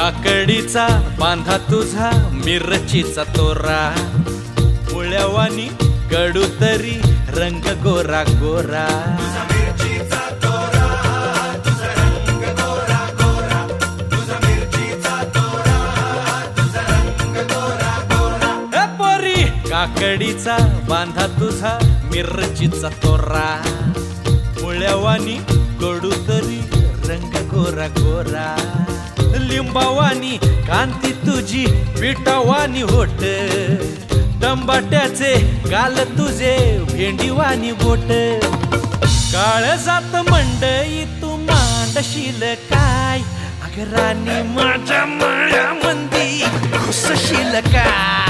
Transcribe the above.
काकडीचा बांधा तुझा मिरचीचा तोरा मुळ्यावानी कडू तरी रंग गोरा गोरा पोरी काकडीचा बांधा तुझा मिरचीचा तोरा मुळ्यावानी कडू तरी रंग गोरा गोरा लिंबावानी कांती तुझी पिठावानी होट टंबाट्याचे गाल तुझे भेंडीवानी बोट काळजात मंडई तू मांडशील काय अगरानी माझ्या मळ्यामंदी घुसशील काय